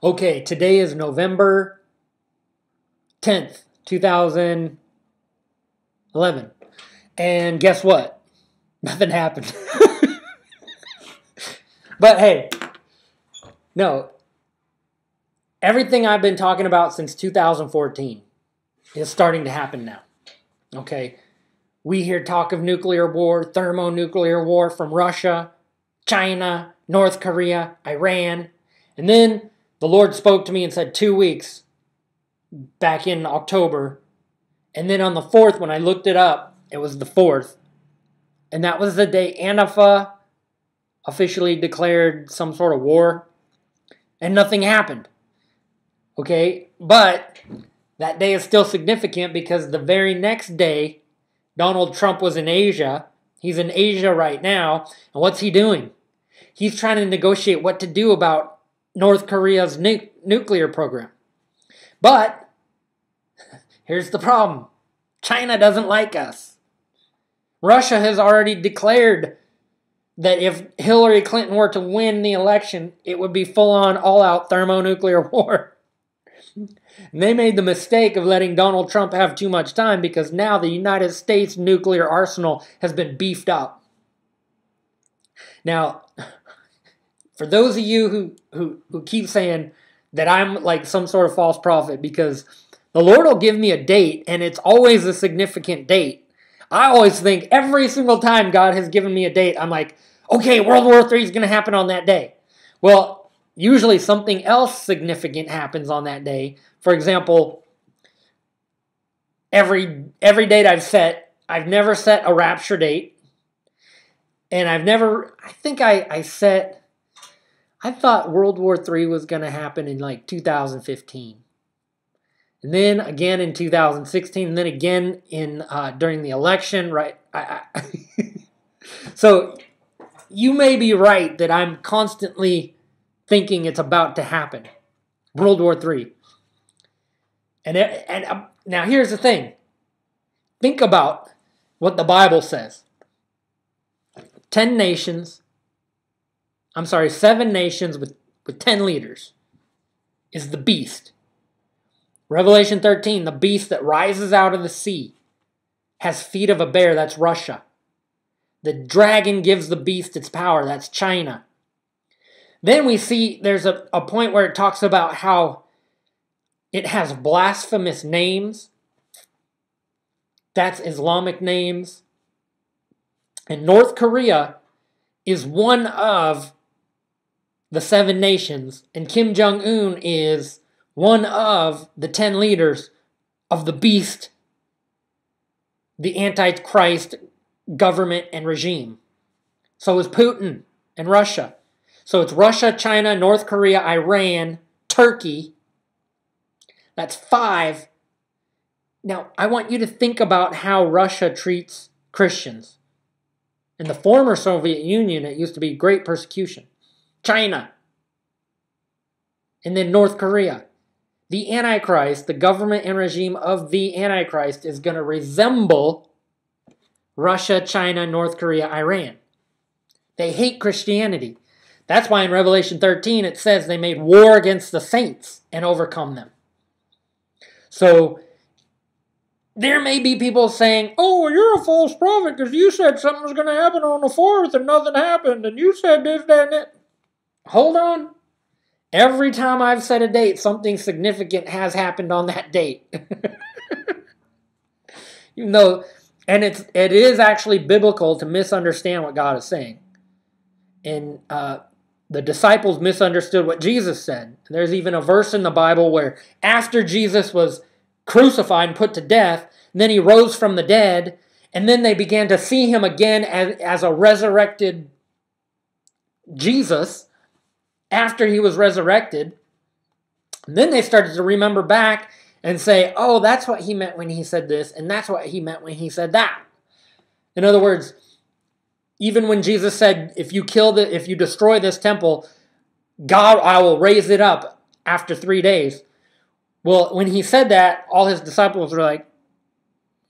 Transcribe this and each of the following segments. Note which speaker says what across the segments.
Speaker 1: Okay, today is November 10th, 2011. And guess what? Nothing happened. But hey, no. Everything I've been talking about since 2014 is starting to happen now. Okay? We hear talk of nuclear war, thermonuclear war from Russia, China, North Korea, Iran. And then the Lord spoke to me and said 2 weeks back in October. And then on the 4th, when I looked it up, it was the 4th. And that was the day Antifa officially declared some sort of war. And nothing happened. Okay? But that day is still significant because the very next day, Donald Trump was in Asia. He's in Asia right now. And what's he doing? He's trying to negotiate what to do about North Korea's nuclear program. But here's the problem. China doesn't like us. Russia has already declared that if Hillary Clinton were to win the election, it would be full-on, all-out thermonuclear war. And they made the mistake of letting Donald Trump have too much time because now the United States nuclear arsenal has been beefed up. Now, for those of you who keep saying that I'm like some sort of false prophet because the Lord will give me a date and it's always a significant date. I always think every single time God has given me a date, I'm like, okay, World War III is going to happen on that day. Well, usually something else significant happens on that day. For example, every date I've never set a rapture date. And I thought World War III was going to happen in like 2015. And then again in 2016, and then again in during the election, right? So you may be right that I'm constantly thinking it's about to happen. World War III. And now here's the thing. Think about what the Bible says. 7 nations with 10 leaders is the beast. Revelation 13, the beast that rises out of the sea, has feet of a bear, that's Russia. The dragon gives the beast its power, that's China. Then we see there's a point where it talks about how it has blasphemous names. That's Islamic names. And North Korea is one of the 7 nations, and Kim Jong-un is one of the 10 leaders of the beast, the Antichrist government and regime. So is Putin and Russia. So it's Russia, China, North Korea, Iran, Turkey. That's 5. Now, I want you to think about how Russia treats Christians. In the former Soviet Union, it used to be great persecution. China. And then North Korea. The Antichrist, the government and regime of the Antichrist is going to resemble Russia, China, North Korea, Iran. They hate Christianity. That's why in Revelation 13 it says they made war against the saints and overcome them. So there may be people saying, oh, well, you're a false prophet because you said something was going to happen on the 4th and nothing happened. And you said this, that, and that. Hold on. Every time I've set a date, something significant has happened on that date. You know, and it is actually biblical to misunderstand what God is saying. And the disciples misunderstood what Jesus said. There's even a verse in the Bible where after Jesus was crucified and put to death, and then he rose from the dead, and then they began to see him again as a resurrected Jesus after he was resurrected. And then they started to remember back and say, oh, that's what he meant when he said this, and that's what he meant when he said that. In other words, even when Jesus said, if you destroy this temple, God, I will raise it up after 3 days. Well, when he said that, all his disciples were like,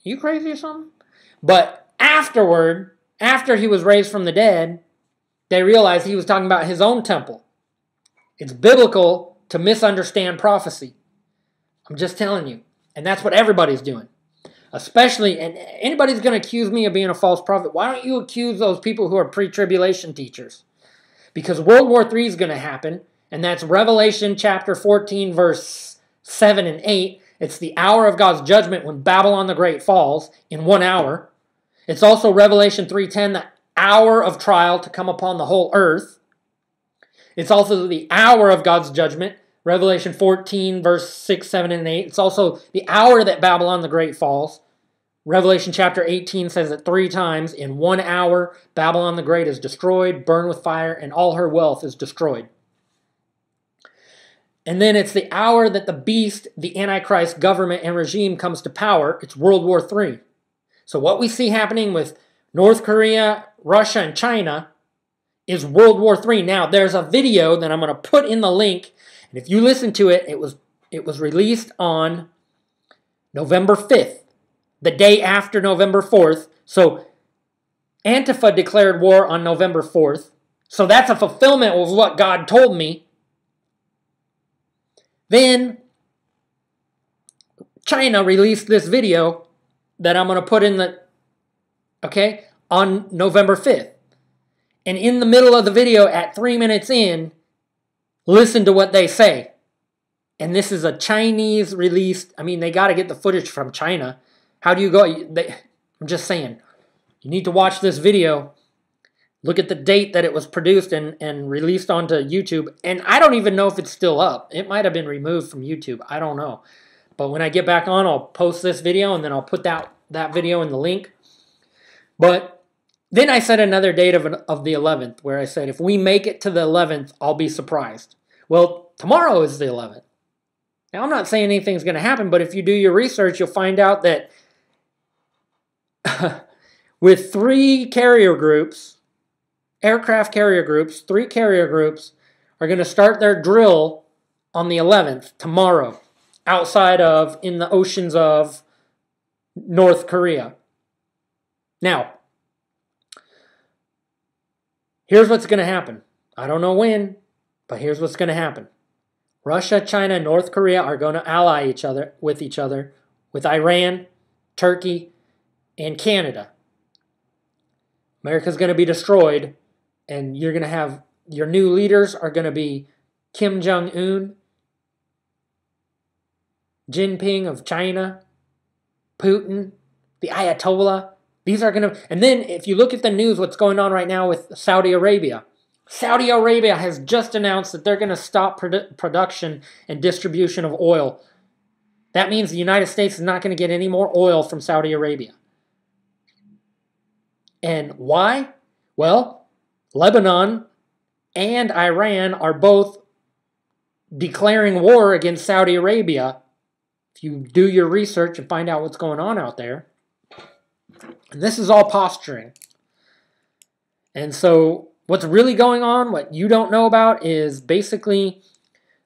Speaker 1: you crazy or something? But afterward, after he was raised from the dead, they realized he was talking about his own temple. It's biblical to misunderstand prophecy. I'm just telling you. And that's what everybody's doing. Especially, and anybody's going to accuse me of being a false prophet. Why don't you accuse those people who are pre-tribulation teachers? Because World War III is going to happen, and that's Revelation chapter 14, verse 7 and 8. It's the hour of God's judgment when Babylon the Great falls in 1 hour. It's also Revelation 3:10, the hour of trial to come upon the whole earth. It's also the hour of God's judgment, Revelation 14, verse 6, 7, and 8. It's also the hour that Babylon the Great falls. Revelation chapter 18 says it 3 times. In 1 hour, Babylon the Great is destroyed, burned with fire, and all her wealth is destroyed. And then it's the hour that the beast, the Antichrist government and regime comes to power. It's World War III. So what we see happening with North Korea, Russia, and China is World War III. Now, there's a video that I'm going to put in the link. And if you listen to it, it was released on November 5th, the day after November 4th. So Antifa declared war on November 4th. So that's a fulfillment of what God told me. Then China released this video that I'm going to put in the, okay, on November 5th. And in the middle of the video, at 3 minutes in, listen to what they say. And this is a Chinese released, I mean, they got to get the footage from China. How do you go? I'm just saying, you need to watch this video. Look at the date that it was produced and released onto YouTube. And I don't even know if it's still up. It might have been removed from YouTube. I don't know. But when I get back on, I'll post this video and then I'll put that video in the link. But then I set another date of the 11th where I said, if we make it to the 11th, I'll be surprised. Well, tomorrow is the 11th. Now, I'm not saying anything's going to happen, but if you do your research, you'll find out that with 3 carrier groups, aircraft carrier groups, 3 carrier groups are going to start their drill on the 11th, tomorrow, outside of, in the oceans of North Korea. Now, here's what's going to happen. I don't know when, but here's what's going to happen. Russia, China, North Korea are going to ally each other with Iran, Turkey, and Canada. America's going to be destroyed, and you're going to have, your new leaders are going to be Kim Jong-un, Jinping of China, Putin, the Ayatollah. These are going to, and then if you look at the news, what's going on right now with Saudi Arabia. Saudi Arabia has just announced that they're going to stop production and distribution of oil. That means the United States is not going to get any more oil from Saudi Arabia. And why? Well, Lebanon and Iran are both declaring war against Saudi Arabia. If you do your research and find out what's going on out there. And this is all posturing. And so what's really going on, what you don't know about, is basically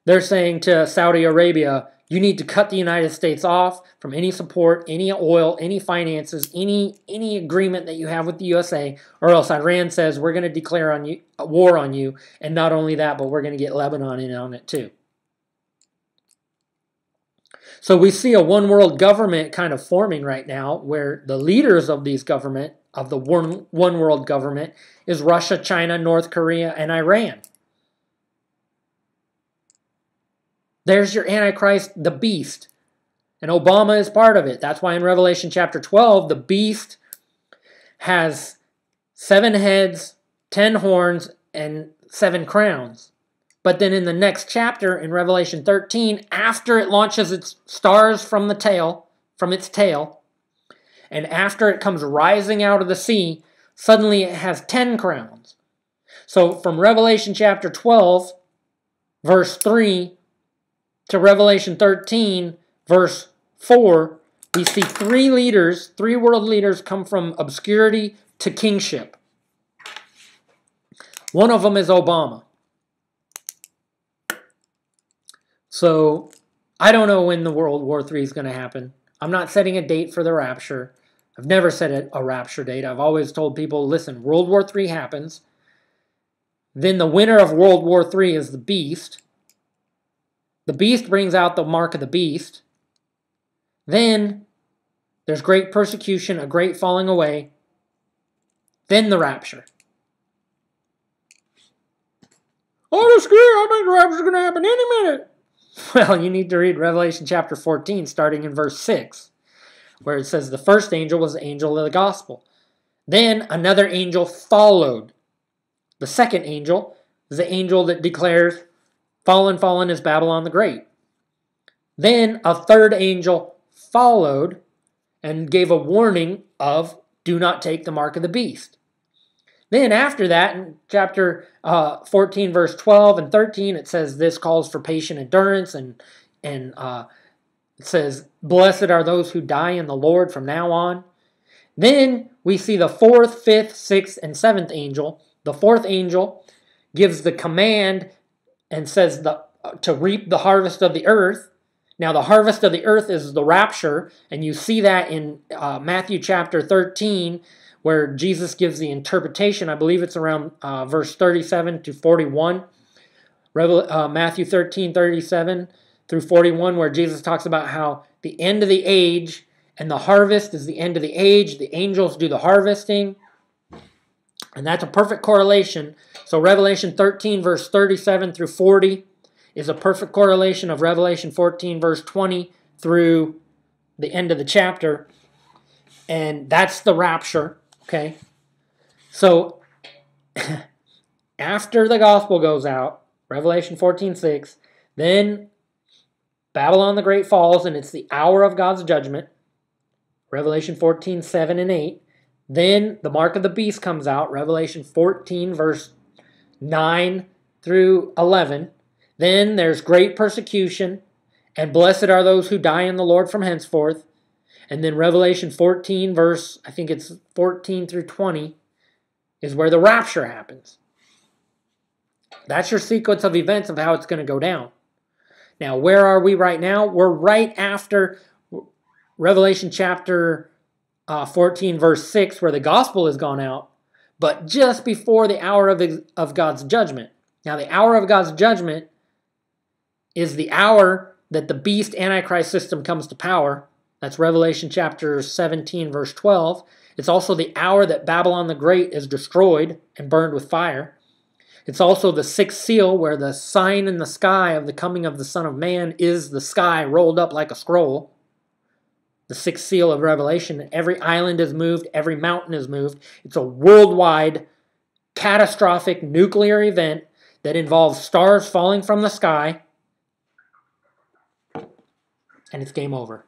Speaker 1: they're saying to Saudi Arabia, you need to cut the United States off from any support, any oil, any finances, any agreement that you have with the USA, or else Iran says we're going to declare a war on you, and not only that, but we're going to get Lebanon in on it too. So we see a one world government kind of forming right now, where the leaders of these government, of the one world government, is Russia, China, North Korea, and Iran. There's your Antichrist, the beast. And Obama is part of it. That's why in Revelation chapter 12, the beast has 7 heads, 10 horns, and 7 crowns. But then in the next chapter, in Revelation 13, after it launches its stars from its tail, and after it comes rising out of the sea, suddenly it has 10 crowns. So from Revelation chapter 12, verse 3, to Revelation 13, verse 4, we see 3 leaders, 3 world leaders come from obscurity to kingship. One of them is Obama. So, I don't know when the World War III is going to happen. I'm not setting a date for the rapture. I've never set a rapture date. I've always told people, listen, World War III happens. Then the winner of World War III is the beast. The beast brings out the mark of the beast. Then there's great persecution, a great falling away. Then the rapture. Oh, that's good. I think the rapture's going to happen any minute. Well, you need to read Revelation chapter 14, starting in verse 6, where it says the first angel was the angel of the gospel. Then another angel followed. The second angel is the angel that declares, fallen, fallen is Babylon the Great. Then a third angel followed and gave a warning of, do not take the mark of the beast. Then after that, in chapter 14, verse 12 and 13, it says this calls for patient endurance, and it says, blessed are those who die in the Lord from now on. Then we see the fourth, fifth, sixth, and seventh angel. The fourth angel gives the command and says to reap the harvest of the earth. Now, the harvest of the earth is the rapture, and you see that in Matthew chapter 13, where Jesus gives the interpretation. I believe it's around verse 37 to 41. Matthew 13, 37 through 41, where Jesus talks about how the end of the age and the harvest is the end of the age. The angels do the harvesting. And that's a perfect correlation. So Revelation 13, verse 37 through 40 is a perfect correlation of Revelation 14, verse 20 through the end of the chapter. And that's the rapture. Okay? So after the gospel goes out, Revelation 14:6, then Babylon the Great falls, and it's the hour of God's judgment. Revelation 14:7 and 8. Then the mark of the beast comes out. Revelation 14, verse 9 through 11. Then there's great persecution, and blessed are those who die in the Lord from henceforth. And then Revelation 14, verse, I think it's 14 through 20, is where the rapture happens. That's your sequence of events of how it's going to go down. Now, where are we right now? We're right after Revelation chapter 14, verse 6, where the gospel has gone out, but just before the hour of God's judgment. Now, the hour of God's judgment is the hour that the beast Antichrist system comes to power. That's Revelation chapter 17, verse 12. It's also the hour that Babylon the Great is destroyed and burned with fire. It's also the sixth seal, where the sign in the sky of the coming of the Son of Man is the sky rolled up like a scroll. The sixth seal of Revelation. Every island is moved. Every mountain is moved. It's a worldwide, catastrophic nuclear event that involves stars falling from the sky. And it's game over.